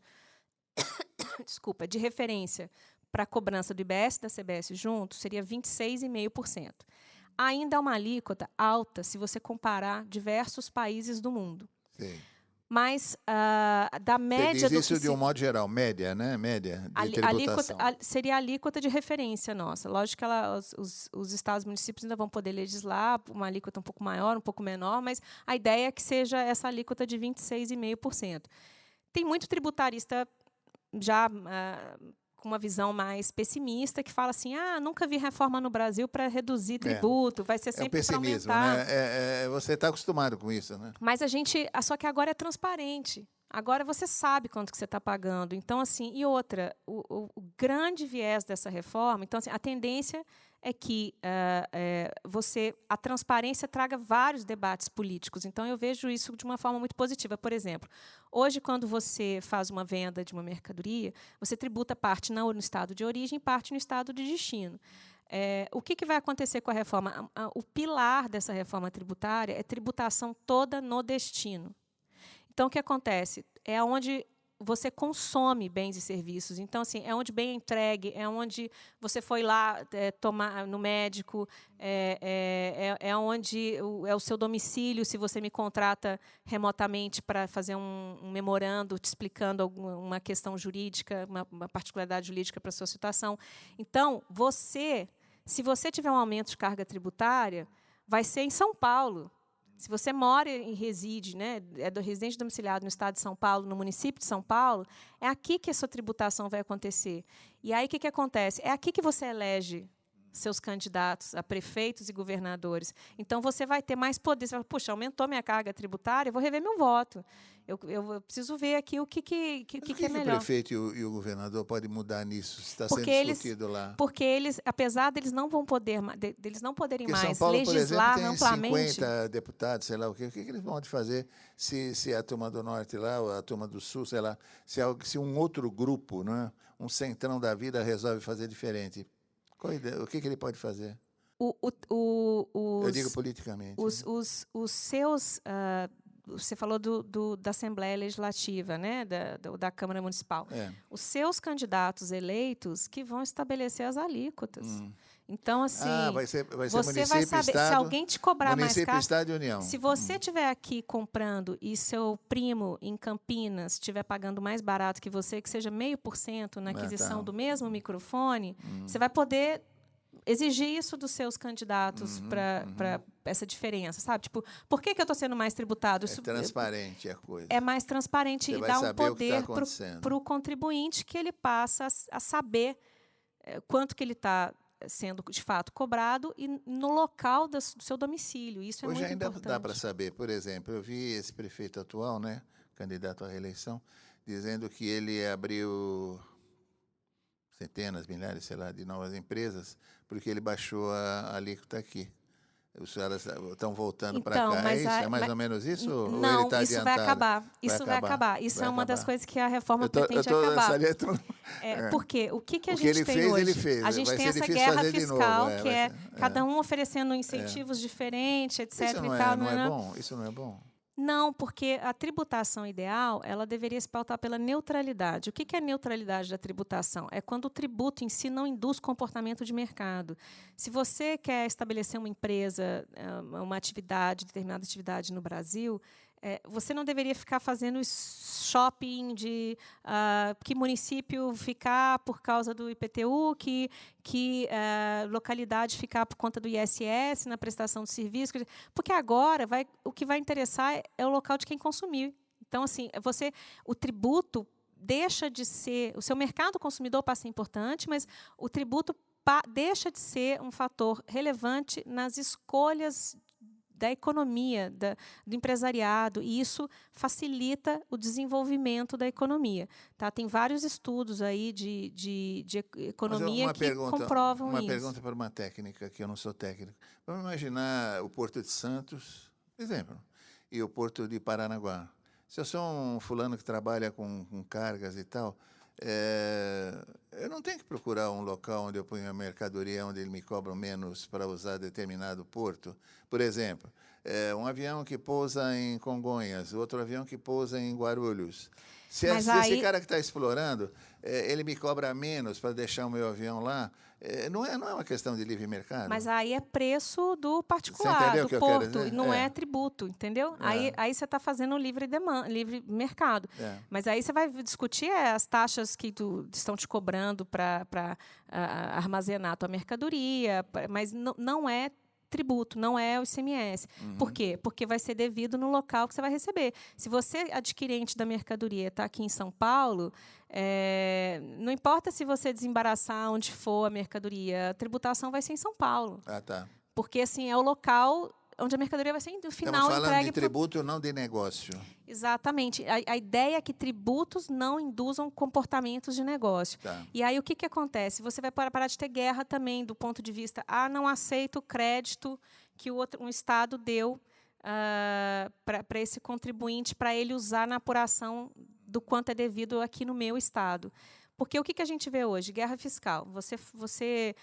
desculpa, de referência para a cobrança do IBS e da CBS juntos, seria 26,5%. Ainda é uma alíquota alta se você comparar diversos países do mundo. Sim. Mas da média... Você diz isso de um modo geral, média, né? Média de tributação. Seria a alíquota de referência nossa. Lógico que os estados e municípios ainda vão poder legislar uma alíquota um pouco maior, um pouco menor, mas a ideia é que seja essa alíquota de 26,5%. Tem muito tributarista já com uma visão mais pessimista, que fala assim, nunca vi reforma no Brasil para reduzir tributo, vai ser sempre para aumentar. Né? Você está acostumado com isso, né? Mas só que agora é transparente. Agora você sabe quanto que você está pagando. Então, assim, e outra, o grande viés dessa reforma, então, assim, a tendência é que a transparência traga vários debates políticos. Então, eu vejo isso de uma forma muito positiva. Por exemplo, hoje, quando você faz uma venda de uma mercadoria, você tributa parte no estado de origem e parte no estado de destino. O que vai acontecer com a reforma? O pilar dessa reforma tributária é tributação toda no destino. Então, o que acontece? É onde você consome bens e serviços. Então, assim, é onde bem é entregue, é onde você foi lá tomar no médico, é onde é o seu domicílio, se você me contrata remotamente para fazer um memorando te explicando uma questão jurídica, uma particularidade jurídica para a sua situação. Então, se você tiver um aumento de carga tributária, vai ser em São Paulo. Se você mora e reside, né, residente domiciliado no estado de São Paulo, no município de São Paulo, é aqui que a sua tributação vai acontecer. E aí, o que acontece? É aqui que você elege seus candidatos a prefeitos e governadores. Então, você vai ter mais poder. Você vai, puxa, aumentou minha carga tributária, eu vou rever meu voto. Eu preciso ver aqui o que é melhor. O prefeito e o governador podem mudar nisso? Está sendo discutido lá. Porque eles, apesar deles não poderem Porque mais São Paulo, legislar por exemplo, tem amplamente... 50 deputados, sei lá o que eles vão fazer se a turma do Norte lá, ou a turma do Sul, sei lá, se um outro grupo, né, um centrão da vida resolve fazer diferente? Qual a ideia? O que ele pode fazer? Eu digo politicamente. Os seus... você falou da Assembleia Legislativa, né, da Câmara Municipal. Os seus candidatos eleitos que vão estabelecer as alíquotas. Então, assim, vai ser você vai saber, estado, se alguém te cobrar mais caro, Estado e União. Se você estiver aqui comprando e seu primo em Campinas estiver pagando mais barato que você, que seja 0,5% na aquisição do mesmo microfone, você vai poder exigir isso dos seus candidatos para essa diferença, sabe? Tipo, por que eu estou sendo mais tributado? É transparente a coisa. É mais transparente e dá um poder para o contribuinte, que ele passa a saber quanto que ele está sendo, de fato, cobrado e no local do seu domicílio. Isso é muito importante. Hoje ainda dá para saber. Por exemplo, eu vi esse prefeito atual, né, candidato à reeleição, dizendo que ele abriu centenas, milhares, sei lá, de novas empresas, porque ele baixou a alíquota aqui. Os caras estão voltando para cá. É mais ou menos isso? Não, ou ele tá isso adiantado? vai acabar. Isso vai acabar. Isso é uma das coisas que a reforma pretende acabar. Porque o que a gente tem hoje? Ele fez. A gente tem essa guerra fiscal, que é cada um oferecendo incentivos diferentes, etc. Isso não é bom? Isso não é bom? Não, porque a tributação ideal, ela deveria se pautar pela neutralidade. O que é a neutralidade da tributação? É quando o tributo em si não induz comportamento de mercado. Se você quer estabelecer uma empresa, uma atividade, determinada atividade no Brasil, você não deveria ficar fazendo shopping de que município ficar por causa do IPTU, que localidade ficar por conta do ISS na prestação de serviço, porque agora o que vai interessar é o local de quem consumir. Então, assim, o tributo deixa de ser, o seu mercado consumidor passa a ser importante, mas o tributo deixa de ser um fator relevante nas escolhas da economia, do empresariado, e isso facilita o desenvolvimento da economia. Tá? Tem vários estudos aí de economia que comprovam isso. Uma pergunta para uma técnica, que eu não sou técnico. Vamos imaginar o Porto de Santos, por exemplo, e o Porto de Paranaguá. Se eu sou um fulano que trabalha com cargas e tal, eu não tenho que procurar um local onde eu ponho a mercadoria, onde ele me cobra menos para usar determinado porto. Por exemplo, um avião que pousa em Congonhas, outro avião que pousa em Guarulhos. Se esse cara que está explorando, ele me cobra menos para deixar o meu avião lá, não é uma questão de livre mercado. Mas aí é preço do particular, do porto, e não é tributo, entendeu? Aí você está fazendo livre mercado. Mas aí você vai discutir as taxas que estão te cobrando para armazenar a tua mercadoria, mas não é tributo, não é o ICMS. Por quê? Porque vai ser devido no local que você vai receber. Se você, adquirente da mercadoria, está aqui em São Paulo, não importa se você desembaraçar onde for a mercadoria, a tributação vai ser em São Paulo. Tá. Porque assim, é o local onde a mercadoria vai ser, no final, entregue. Estamos falando de tributo, não de negócio. Exatamente. A ideia é que tributos não induzam comportamentos de negócio. Tá. E aí, o que acontece? Você vai parar de ter guerra também, do ponto de vista, não aceito o crédito que um Estado deu para esse contribuinte, para ele usar na apuração do quanto é devido aqui no meu Estado. Porque o que a gente vê hoje? Guerra fiscal. Você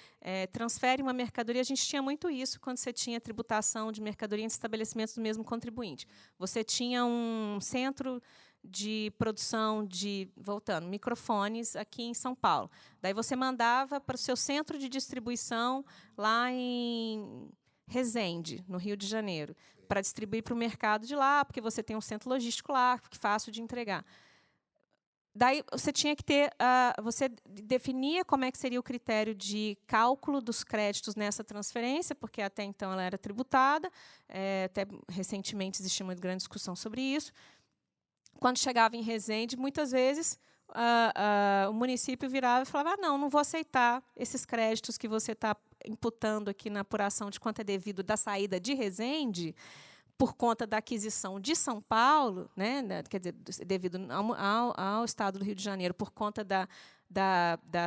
transfere uma mercadoria. A gente tinha muito isso quando você tinha tributação de mercadoria em estabelecimentos do mesmo contribuinte. Você tinha um centro de produção voltando, microfones aqui em São Paulo. Daí você mandava para o seu centro de distribuição lá em Resende, no Rio de Janeiro, para distribuir para o mercado de lá, porque você tem um centro logístico lá, que é fácil de entregar. Daí você tinha que ter, você definia como é que seria o critério de cálculo dos créditos nessa transferência, porque até então ela era tributada, até recentemente existia uma grande discussão sobre isso. Quando chegava em Resende, muitas vezes o município virava e falava: não vou aceitar esses créditos que você está imputando aqui na apuração de quanto é devido da saída de Resende, por conta da aquisição de São Paulo, né, quer dizer, devido ao Estado do Rio de Janeiro, por conta da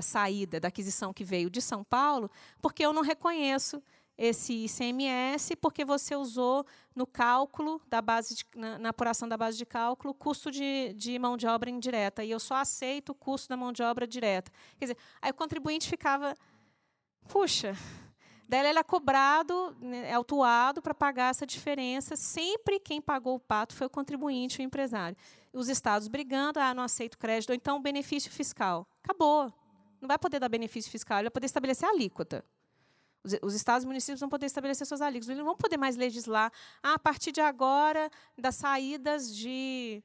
saída, da aquisição que veio de São Paulo, porque eu não reconheço esse ICMS, porque você usou no cálculo da base na apuração da base de cálculo o custo de mão de obra indireta, e eu só aceito o custo da mão de obra direta. Quer dizer, aí o contribuinte ficava, puxa, daí ele era cobrado, né, autuado para pagar essa diferença. Sempre quem pagou o pato foi o contribuinte, o empresário. Os estados brigando, não aceito crédito, ou então benefício fiscal. Acabou. Não vai poder dar benefício fiscal, ele vai poder estabelecer a alíquota. Os estados e municípios vão poder estabelecer suas alíquotas. Eles não vão poder mais legislar, a partir de agora, das saídas de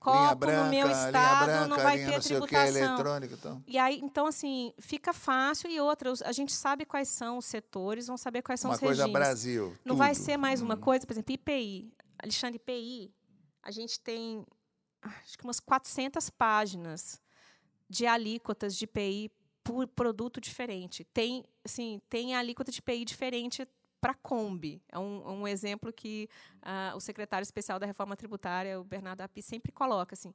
copo branca, no meu estado, não vai ter tributação. Então. E aí, então, assim, fica fácil. E outra, a gente sabe quais são os setores, vão saber quais são os regimes. Uma coisa Brasil. Não tudo. Vai ser mais uma coisa, por exemplo, IPI. Alexandre, IPI, a gente tem, acho que umas 400 páginas de alíquotas de IPI por produto diferente. Tem a alíquota de IPI diferente para a Kombi. É um exemplo que o secretário especial da Reforma Tributária, o Bernardo Api, sempre coloca. Assim,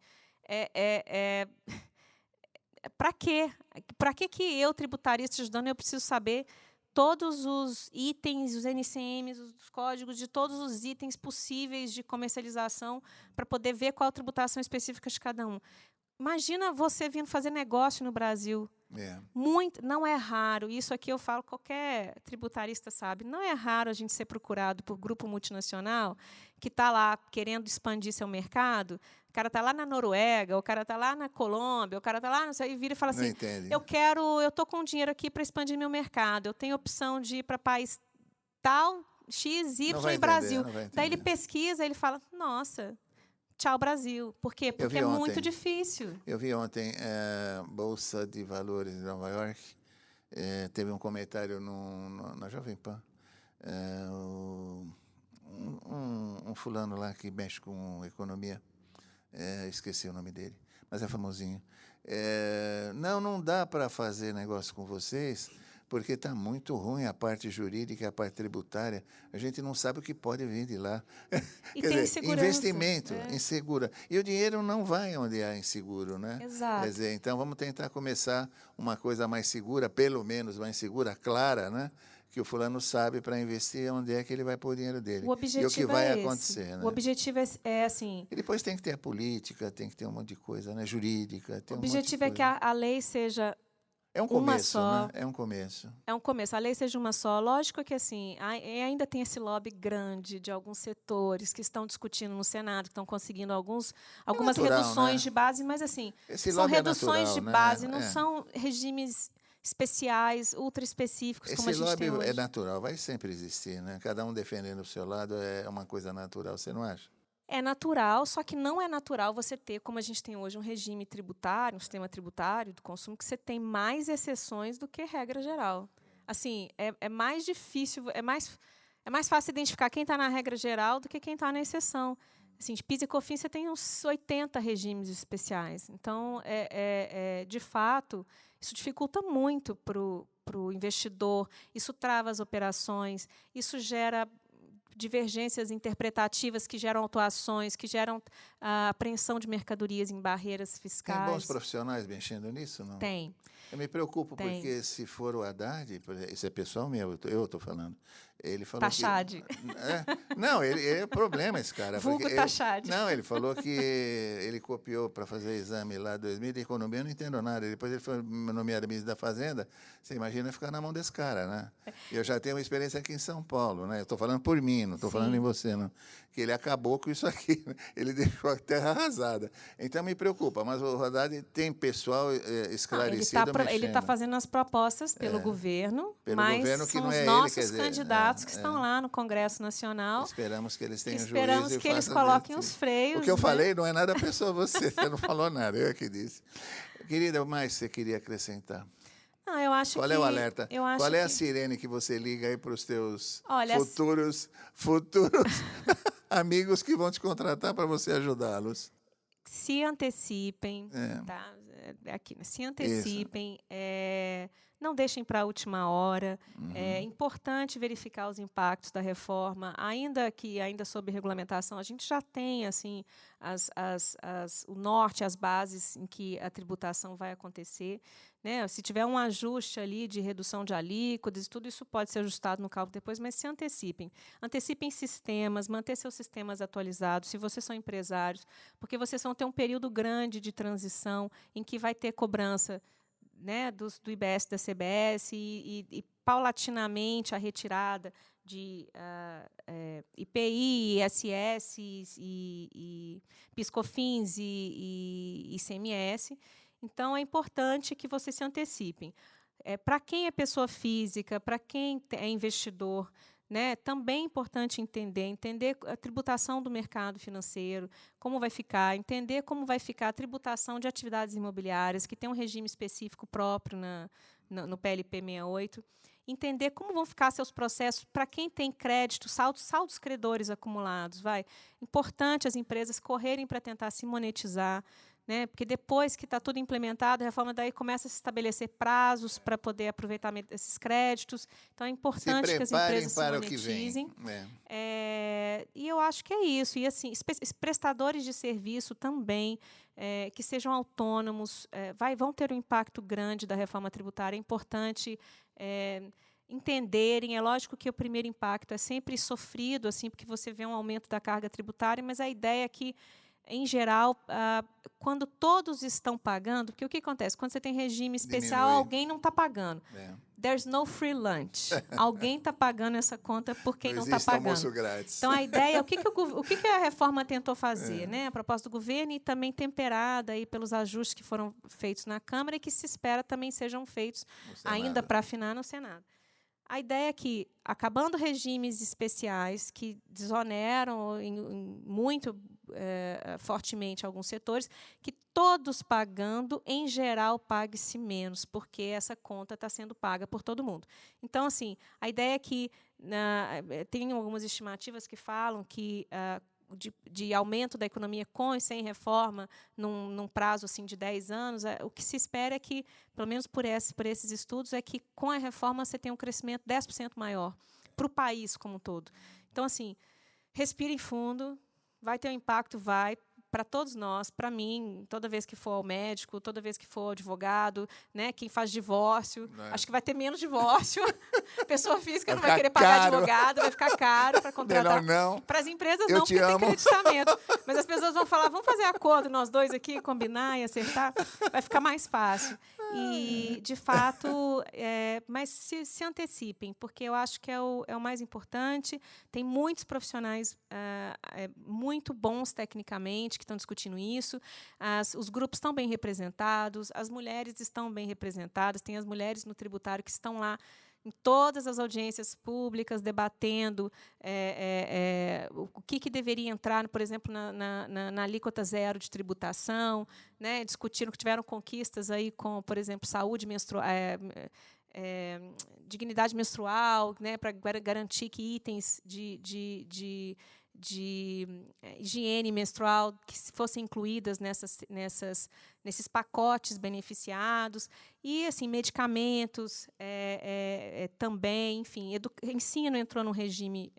para quê? Para que eu, tributarista ajudando, eu preciso saber todos os itens, os NCMs, os códigos de todos os itens possíveis de comercialização para poder ver qual a tributação específica de cada um? Imagina você vindo fazer negócio no Brasil. Não é raro, isso aqui eu falo, qualquer tributarista sabe, não é raro a gente ser procurado por grupo multinacional que está lá querendo expandir seu mercado. O cara está lá na Noruega, o cara está lá na Colômbia, o cara está lá, não sei, e vira e fala assim, eu estou com dinheiro aqui para expandir meu mercado, eu tenho opção de ir para país tal, X, Y e Brasil. Daí ele pesquisa, ele fala, nossa, tchau, Brasil. Por quê? Porque é muito difícil. Eu vi ontem Bolsa de Valores de Nova York. Teve um comentário na Jovem Pan. Um fulano lá que mexe com economia. Esqueci o nome dele, mas é famosinho. Não dá para fazer negócio com vocês, porque está muito ruim a parte jurídica e a parte tributária. A gente não sabe o que pode vir de lá. E tem insegurança. Investimento, insegura. E o dinheiro não vai onde há inseguro, né? Exato. Quer dizer, então, vamos tentar começar uma coisa mais segura, pelo menos mais segura, clara, né? Que o fulano sabe para investir onde é que ele vai pôr o dinheiro dele. O objetivo e o que vai acontecer. Né? O objetivo é assim... E depois tem que ter a política, tem que ter um monte de coisa, né? Jurídica. O objetivo é que a lei seja... É um começo, né? É um começo. É um começo. A lei seja uma só. Lógico que assim, ainda tem esse lobby grande de alguns setores que estão discutindo no Senado, que estão conseguindo algumas natural, reduções, né? de base, mas assim, esse são natural, reduções de base, né? não são regimes especiais, ultra específicos, como a gente tem hoje. Esse lobby é natural, vai sempre existir, né? Cada um defendendo o seu lado é uma coisa natural, você não acha? É natural, só que não é natural você ter, como a gente tem hoje, um regime tributário, um sistema tributário do consumo, que você tem mais exceções do que regra geral. Assim, é mais difícil, é mais fácil identificar quem está na regra geral do que quem está na exceção. Assim, de PIS e COFINS, você tem uns 80 regimes especiais. Então, de fato, isso dificulta muito para o investidor, isso trava as operações, isso gera divergências interpretativas que geram autuações, que geram apreensão de mercurias em barreiras fiscais. Tem bons profissionais mexendo nisso? Não? Tem. Eu me preocupo porque se for o Haddad, isso é pessoal meu, eu estou falando, ele falou Taxade. Não, é problema esse cara. Vulgo Taxade. Não, ele falou que ele copiou para fazer exame lá em 2000 de economia, eu não entendo nada. Depois ele foi nomeado ministro da Fazenda, você imagina ficar na mão desse cara, né? Eu já tenho uma experiência aqui em São Paulo, né? Eu estou falando por mim, não estou falando em você, não. Que ele acabou com isso aqui, né? Ele deixou a terra arrasada. Então me preocupa, mas o Haddad tem pessoal esclarecido. Ele está fazendo as propostas pelo governo, mas governo que são não é os nossos ele, candidatos que estão lá no Congresso Nacional. Esperamos que eles tenham juízo. Esperamos que eles coloquem os freios. O que eu falei não é nada pessoa você não falou nada, eu que disse. Querida, o mais você queria acrescentar? Não, eu acho Qual é o alerta? Qual é a que... sirene que você liga aí para os teus futuros amigos que vão te contratar para você ajudá-los? Se antecipem, tá? Aqui, se antecipem, não deixem para a última hora. É importante verificar os impactos da reforma, ainda sob regulamentação, a gente já tem assim o norte, as bases em que a tributação vai acontecer. Né? Se tiver um ajuste ali de redução de alíquotas, tudo isso pode ser ajustado no cálculo depois, mas se antecipem. Antecipem sistemas, manter seus sistemas atualizados, se vocês são empresários, porque vocês vão ter um período grande de transição em que vai ter cobrança, né, do IBS, da CBS, e paulatinamente a retirada de IPI, ISS, e PIS/COFINS e ICMS. Então, é importante que vocês se antecipem. Para quem é pessoa física, para quem é investidor, né, também é importante entender a tributação do mercado financeiro, como vai ficar, entender como vai ficar a tributação de atividades imobiliárias, que tem um regime específico próprio no PLP 68, entender como vão ficar seus processos para quem tem crédito, saldos credores acumulados. Importante as empresas correrem para tentar se monetizar, né? Porque depois que está tudo implementado, a reforma daí começa a se estabelecer prazos para poder aproveitar esses créditos. Então, é importante que as empresas se monetizem. E eu acho que é isso. E assim, prestadores de serviço também, que sejam autônomos, vão ter um impacto grande da reforma tributária. É importante entenderem. É lógico que o primeiro impacto é sempre sofrido, assim, porque você vê um aumento da carga tributária, mas a ideia é que, em geral, quando todos estão pagando, porque o que acontece? Quando você tem regime especial, alguém não está pagando. There's no free lunch. Alguém está pagando essa conta por quem não está pagando. Almoço grátis. Então, a ideia, o que a reforma tentou fazer? Né? A proposta do governo, e também temperada aí pelos ajustes que foram feitos na Câmara e que se espera também sejam feitos ainda para afinar no Senado. A ideia é que, acabando regimes especiais que desoneram muito fortemente alguns setores, que todos pagando, em geral, pague-se menos, porque essa conta está sendo paga por todo mundo. Então, assim, a ideia é que tem algumas estimativas que falam que de aumento da economia com e sem reforma, num prazo assim, de 10 anos, o que se espera é que, pelo menos por esses estudos, é que com a reforma você tem um crescimento 10% maior para o país como um todo. Então, assim, respirem fundo, vai ter um impacto, para todos nós, para mim, toda vez que for ao médico, toda vez que for ao advogado, né, quem faz divórcio, acho que vai ter menos divórcio. Pessoa física não vai querer pagar advogado, vai ficar caro para contratar. Não. Para as empresas não, porque tem creditamento. Mas as pessoas vão falar, vamos fazer acordo nós dois aqui, combinar e acertar, vai ficar mais fácil. E, de fato, mas se antecipem, porque eu acho que é o mais importante. Tem muitos profissionais muito bons tecnicamente que estão discutindo isso. Os grupos estão bem representados, as mulheres estão bem representadas, tem as mulheres no tributário que estão lá em todas as audiências públicas, debatendo o que deveria entrar, por exemplo, na alíquota zero de tributação, né, discutindo que tiveram conquistas aí com, por exemplo, saúde menstrual, dignidade menstrual, né, para garantir que itens de higiene menstrual que fossem incluídas nesses pacotes beneficiados, e assim, medicamentos também, enfim, ensino entrou num regime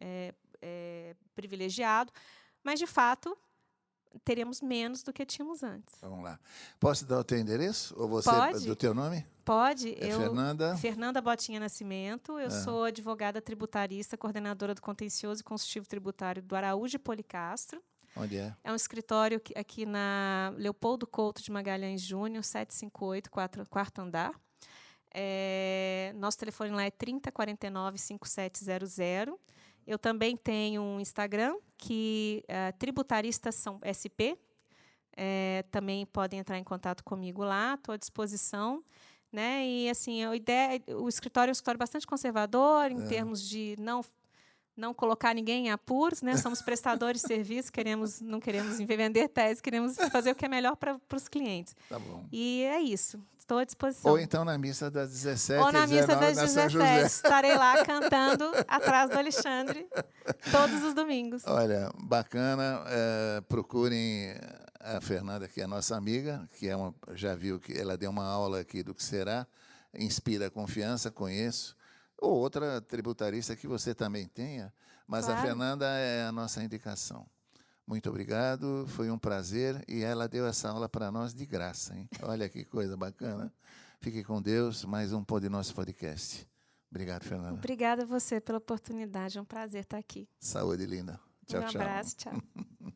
privilegiado, mas, de fato, teremos menos do que tínhamos antes. Vamos lá. Posso dar o teu endereço? Ou você, Pode. do teu nome? Pode. Fernanda Botinha Nascimento. Eu sou advogada tributarista, coordenadora do Contencioso e Consultivo Tributário do Araújo e Policastro. Onde é? É um escritório aqui na Leopoldo Couto de Magalhães Júnior, 758, quarto andar. Nosso telefone lá é 3049-5700. Eu também tenho um Instagram, que é Tributaristas SP. Também podem entrar em contato comigo lá, estou à disposição. Né? E, assim, a ideia, o escritório é um escritório bastante conservador, em termos de não colocar ninguém em apuros, né? Somos prestadores de serviço, não queremos vender tese, queremos fazer o que é melhor para os clientes. Tá bom. E é isso, estou à disposição. Ou então na missa das 17 Ou na missa das 17, estarei lá cantando atrás do Alexandre, todos os domingos. Olha, bacana, procurem a Fernanda, que é a nossa amiga, já viu que ela deu uma aula aqui do que será. inspira confiança, conheço. Ou outra tributarista que você também tenha, mas claro. A Fernanda é a nossa indicação. Muito obrigado, foi um prazer, e ela deu essa aula para nós de graça, hein? Olha que coisa bacana. Fique com Deus, mais um nosso podcast. Obrigado, Fernanda. Obrigada a você pela oportunidade, é um prazer estar aqui. Saúde, linda. Tchau, tchau. Um abraço, tchau.